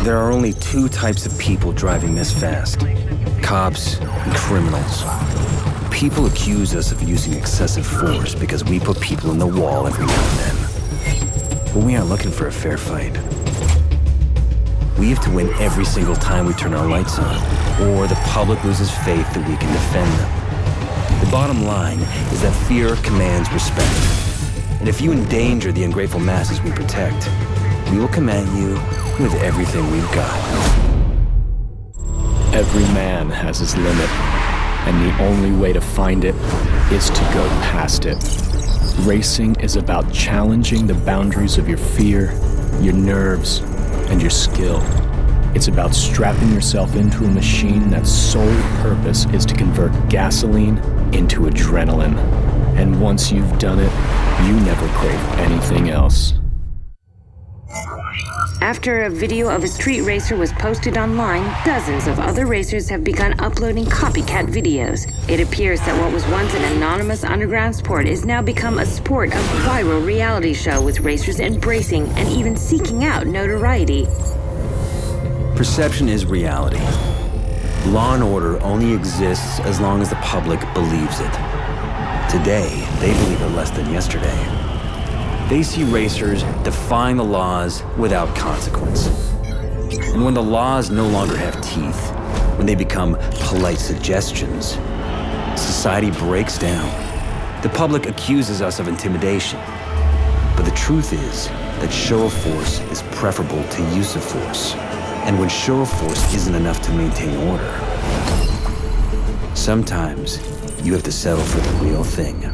There are only two types of people driving this fast: cops and criminals. People accuse us of using excessive force because we put people in the wall every now and then. But we aren't looking for a fair fight. We have to win every single time we turn our lights on, or the public loses faith that we can defend them. The bottom line is that fear commands respect. And if you endanger the ungrateful masses we protect, we will come at you with everything we've got. Every man has his limit, and the only way to find it is to go past it. Racing is about challenging the boundaries of your fear, your nerves, and your skill. It's about strapping yourself into a machine that's sole purpose is to convert gasoline into adrenaline. And once you've done it, you never crave anything else. After a video of a street racer was posted online, dozens of other racers have begun uploading copycat videos. It appears that what was once an anonymous underground sport is now become a sport of viral reality show, with racers embracing and even seeking out notoriety. Perception is reality. Law and order only exists as long as the public believes it. Today, they believe it less than yesterday. They see racers defying the laws without consequence. And when the laws no longer have teeth, when they become polite suggestions, society breaks down. The public accuses us of intimidation. But the truth is that show of force is preferable to use of force. And when show of force isn't enough to maintain order, sometimes you have to settle for the real thing.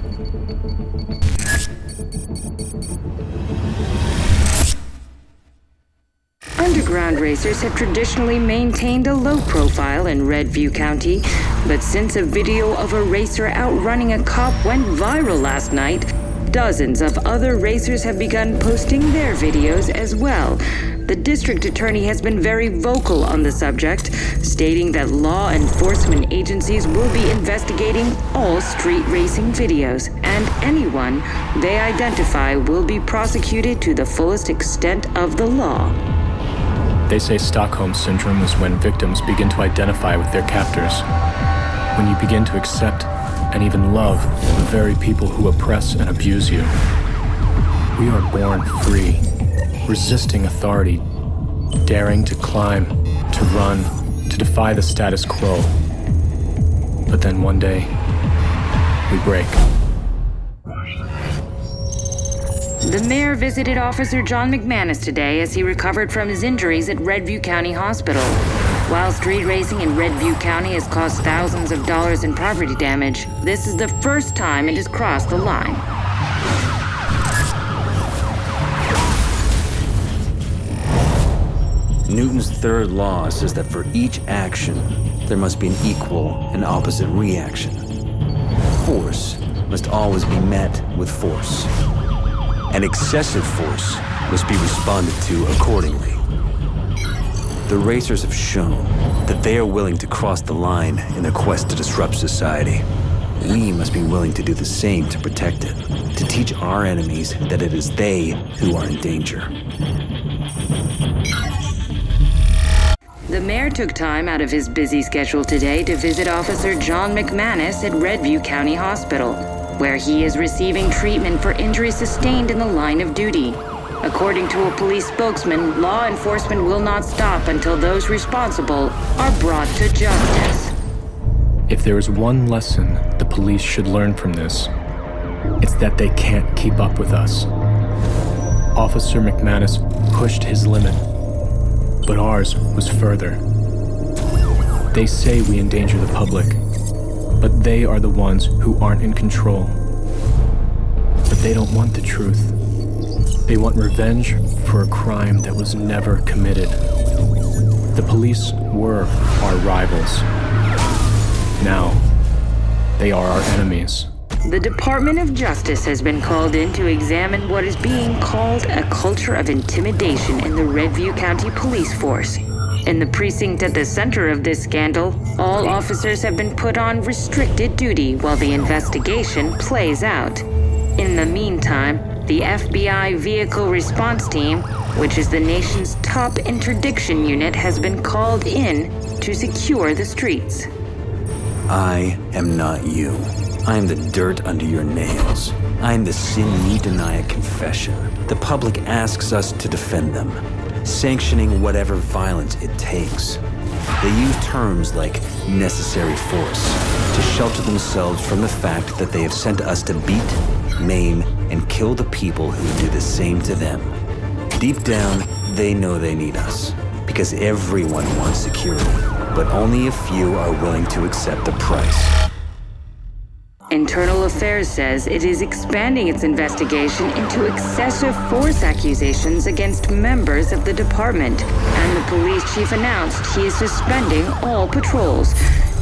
Underground racers have traditionally maintained a low profile in Redview County, but since a video of a racer outrunning a cop went viral last night, dozens of other racers have begun posting their videos as well. The district attorney has been very vocal on the subject, stating that law enforcement agencies will be investigating all street racing videos, and anyone they identify will be prosecuted to the fullest extent of the law. They say Stockholm Syndrome is when victims begin to identify with their captors. When you begin to accept and even love the very people who oppress and abuse you. We are born free, resisting authority, daring to climb, to run, to defy the status quo. But then one day, we break. The mayor visited Officer John McManus today as he recovered from his injuries at Redview County Hospital. While street racing in Redview County has caused thousands of dollars in property damage, this is the first time it has crossed the line. Newton's third law says that for each action, there must be an equal and opposite reaction. Force must always be met with force. And excessive force must be responded to accordingly. The racers have shown that they are willing to cross the line in their quest to disrupt society. We must be willing to do the same to protect it, to teach our enemies that it is they who are in danger. The mayor took time out of his busy schedule today to visit Officer John McManus at Redview County Hospital, where he is receiving treatment for injuries sustained in the line of duty. According to a police spokesman, law enforcement will not stop until those responsible are brought to justice. If there is one lesson the police should learn from this, it's that they can't keep up with us. Officer McManus pushed his limit, but ours was further. They say we endanger the public, but they are the ones who aren't in control. But they don't want the truth. They want revenge for a crime that was never committed. The police were our rivals. Now, they are our enemies. The Department of Justice has been called in to examine what is being called a culture of intimidation in the Redview County Police Force. In the precinct at the center of this scandal, all officers have been put on restricted duty while the investigation plays out. In the meantime, the FBI Vehicle Response Team which is the nation's top interdiction unit, has been called in to secure the streets. I am not you. I am the dirt under your nails. I am the sin you deny at confession. The public asks us to defend them, sanctioning whatever violence it takes. They use terms like necessary force to shelter themselves from the fact that they have sent us to beat, maim, and kill the people who do the same to them. Deep down, they know they need us, because everyone wants security, but only a few are willing to accept the price. Internal Affairs says it is expanding its investigation into excessive force accusations against members of the department, and the police chief announced he is suspending all patrols.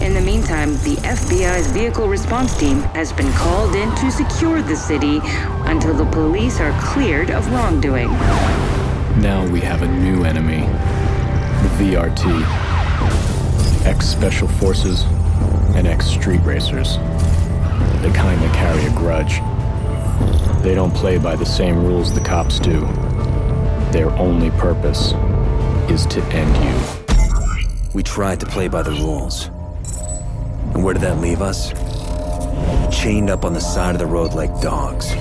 In the meantime, the FBI's vehicle response team has been called in to secure the city until the police are cleared of wrongdoing. Now we have a new enemy, the VRT, ex-Special Forces and ex-Street Racers. The kind that carry a grudge. They don't play by the same rules the cops do. Their only purpose is to end you. We tried to play by the rules. And where did that leave us? Chained up on the side of the road like dogs.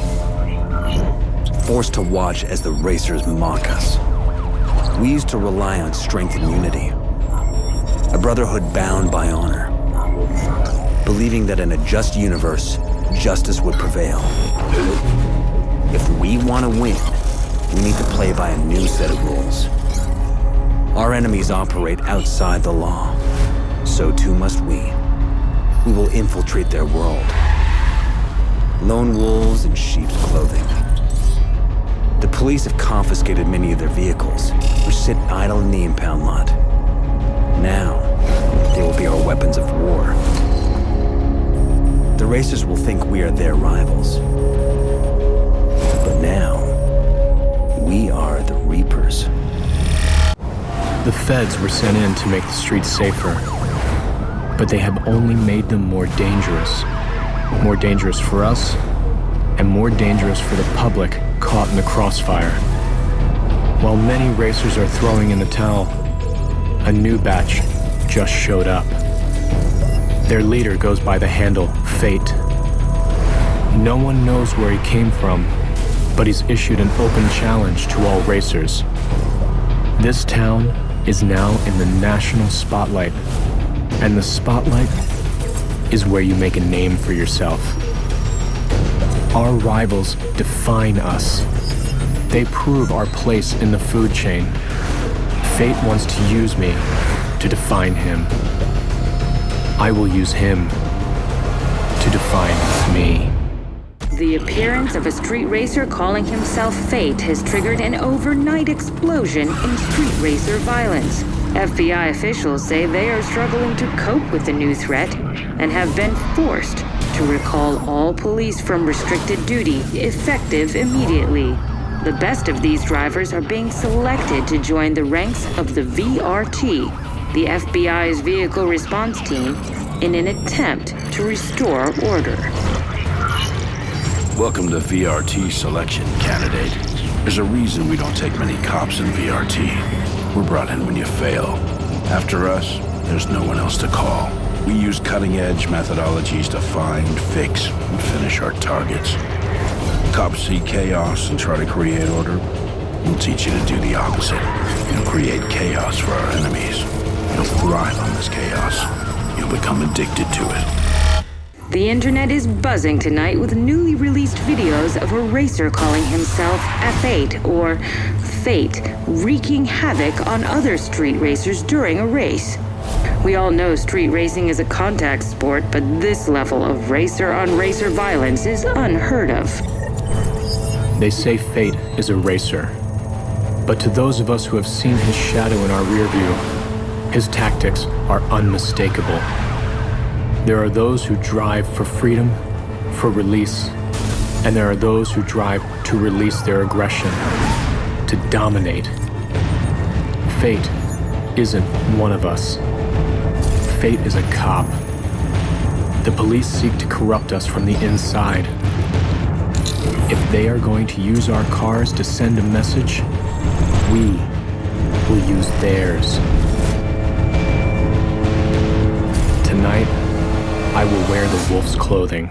Forced to watch as the racers mock us. We used to rely on strength and unity. A brotherhood bound by honor. Believing that in a just universe, justice would prevail. If we want to win, we need to play by a new set of rules. Our enemies operate outside the law. So too must we. We will infiltrate their world. Lone wolves in sheep's clothing. The police have confiscated many of their vehicles, which sit idle in the impound lot. Now, they will be our weapons of war. The racers will think we are their rivals. But now, we are the Reapers. The feds were sent in to make the streets safer, but they have only made them more dangerous. More dangerous for us, and more dangerous for the public caught in the crossfire. While many racers are throwing in the towel, a new batch just showed up. Their leader goes by the handle Fate. No one knows where he came from, but he's issued an open challenge to all racers. This town is now in the national spotlight, and the spotlight is where you make a name for yourself. Our rivals define us. They prove our place in the food chain. Fate wants to use me to define him. I will use him to define me. The appearance of a street racer calling himself Fate has triggered an overnight explosion in street racer violence. FBI officials say they are struggling to cope with the new threat and have been forced to recall all police from restricted duty, effective immediately. The best of these drivers are being selected to join the ranks of the VRT, the FBI's vehicle response team, in an attempt to restore order. Welcome to VRT selection, candidate. There's a reason we don't take many cops in VRT. We're brought in when you fail. After us, there's no one else to call. We use cutting-edge methodologies to find, fix, and finish our targets. Cops see chaos and try to create order. We'll teach you to do the opposite. You'll create chaos for our enemies. You'll thrive on this chaos. You'll become addicted to it. The internet is buzzing tonight with newly released videos of a racer calling himself F8 or Fate, wreaking havoc on other street racers during a race. We all know street racing is a contact sport, but this level of racer-on-racer violence is unheard of. They say Fate is a racer, but to those of us who have seen his shadow in our rear view, his tactics are unmistakable. There are those who drive for freedom, for release, and there are those who drive to release their aggression, to dominate. Fate isn't one of us. Fate is a cop. The police seek to corrupt us from the inside. If they are going to use our cars to send a message, We will use theirs. Tonight, I will wear the wolf's clothing.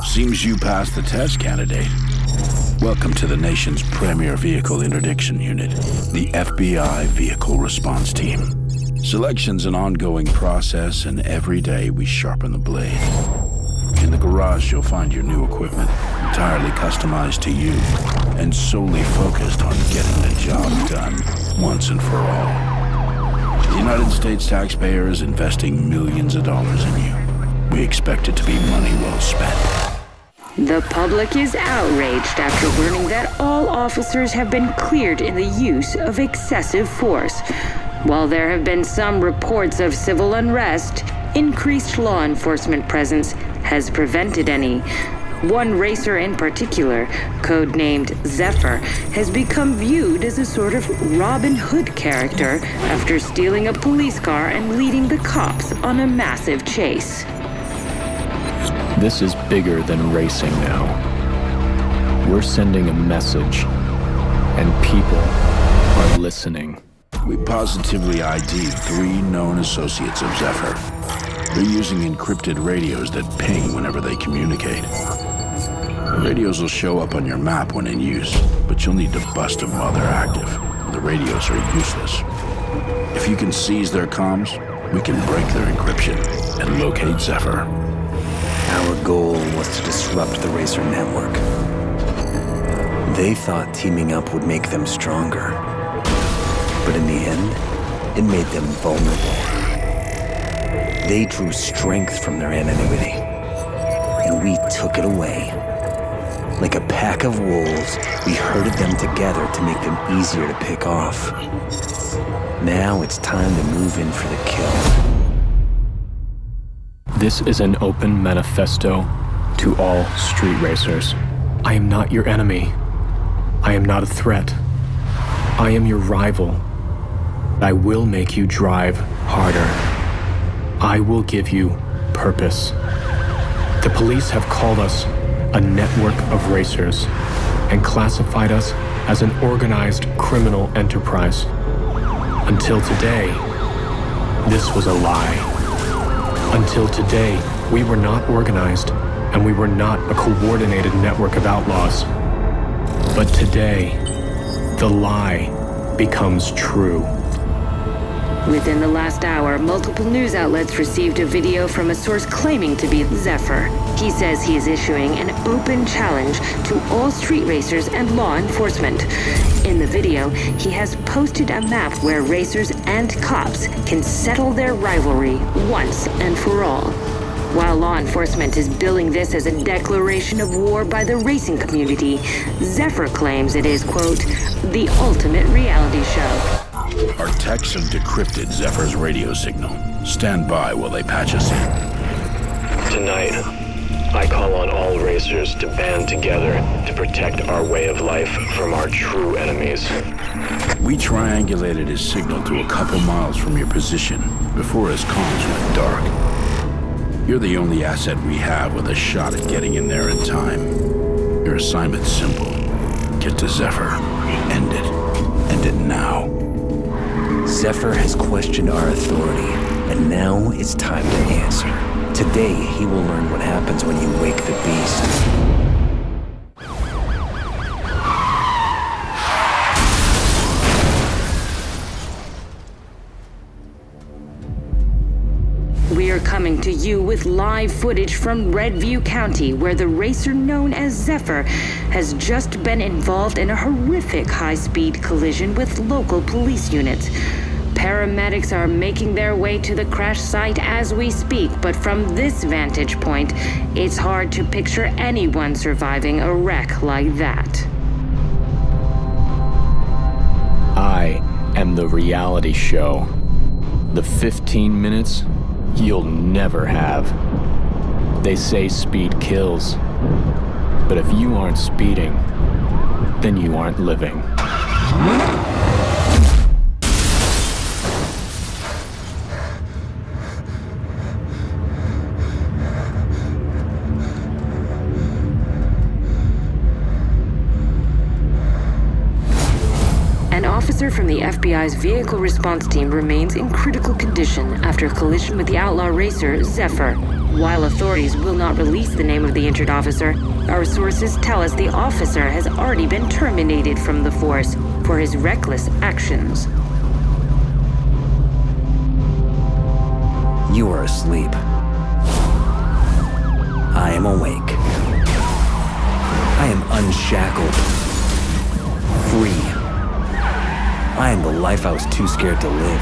Seems you passed the test, candidate. Welcome to the nation's premier vehicle interdiction unit, the FBI Vehicle Response Team. Selection's an ongoing process, and every day we sharpen the blade. In the garage, you'll find your new equipment, entirely customized to you, and solely focused on getting the job done, once and for all. The United States taxpayer is investing millions of dollars in you. We expect it to be money well spent. The public is outraged after learning that all officers have been cleared in the use of excessive force. While there have been some reports of civil unrest, increased law enforcement presence has prevented any. One racer in particular, codenamed Zephyr, has become viewed as a sort of Robin Hood character after stealing a police car and leading the cops on a massive chase. This is bigger than racing now. We're sending a message, and people are listening. We positively ID'd 3 known associates of Zephyr. They're using encrypted radios that ping whenever they communicate. The radios will show up on your map when in use, but you'll need to bust them while they're active. The radios are useless. If you can seize their comms, we can break their encryption and locate Zephyr. Our goal was to disrupt the Racer network. They thought teaming up would make them stronger. But in the end, it made them vulnerable. They drew strength from their anonymity, and we took it away. Like a pack of wolves, we herded them together to make them easier to pick off. Now it's time to move in for the kill. This is an open manifesto to all street racers. I am not your enemy. I am not a threat. I am your rival. I will make you drive harder. I will give you purpose. The police have called us a network of racers and classified us as an organized criminal enterprise. Until today, this was a lie. Until today, we were not organized, and we were not a coordinated network of outlaws. But today, the lie becomes true. Within the last hour, multiple news outlets received a video from a source claiming to be Zephyr. He says he is issuing an open challenge to all street racers and law enforcement. In the video, he has posted a map where racers and cops can settle their rivalry once and for all. While law enforcement is billing this as a declaration of war by the racing community, Zephyr claims it is, quote, the ultimate reality show. Our techs have decrypted Zephyr's radio signal. Stand by while they patch us in. Tonight, I call on all racers to band together to protect our way of life from our true enemies. We triangulated his signal to a couple miles from your position before his comms went dark. You're the only asset we have with a shot at getting in there in time. Your assignment's simple. Get to Zephyr. End it. End it now. Zephyr has questioned our authority, and now it's time to answer. Today, he will learn what happens when you wake the beast. We are coming to you with live footage from Redview County, where the racer known as Zephyr has just been involved in a horrific high-speed collision with local police units. Paramedics are making their way to the crash site as we speak, but from this vantage point, it's hard to picture anyone surviving a wreck like that. I am the reality show. The 15 minutes you'll never have. They say speed kills, but if you aren't speeding, then you aren't living. An the FBI's vehicle response team remains in critical condition after a collision with the outlaw racer, Zephyr. While authorities will not release the name of the injured officer, our sources tell us the officer has already been terminated from the force for his reckless actions. You are asleep. I am awake. I am unshackled. Free. I am the life I was too scared to live.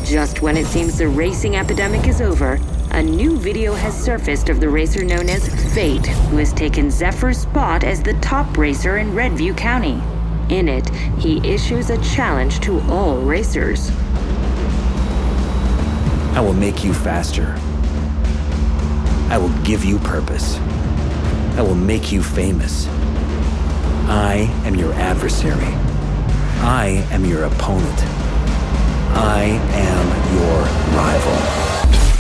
Just when it seems the racing epidemic is over, a new video has surfaced of the racer known as Fate, who has taken Zephyr's spot as the top racer in Redview County. In it, he issues a challenge to all racers. I will make you faster. I will give you purpose. I will make you famous. I am your adversary. I am your opponent. I am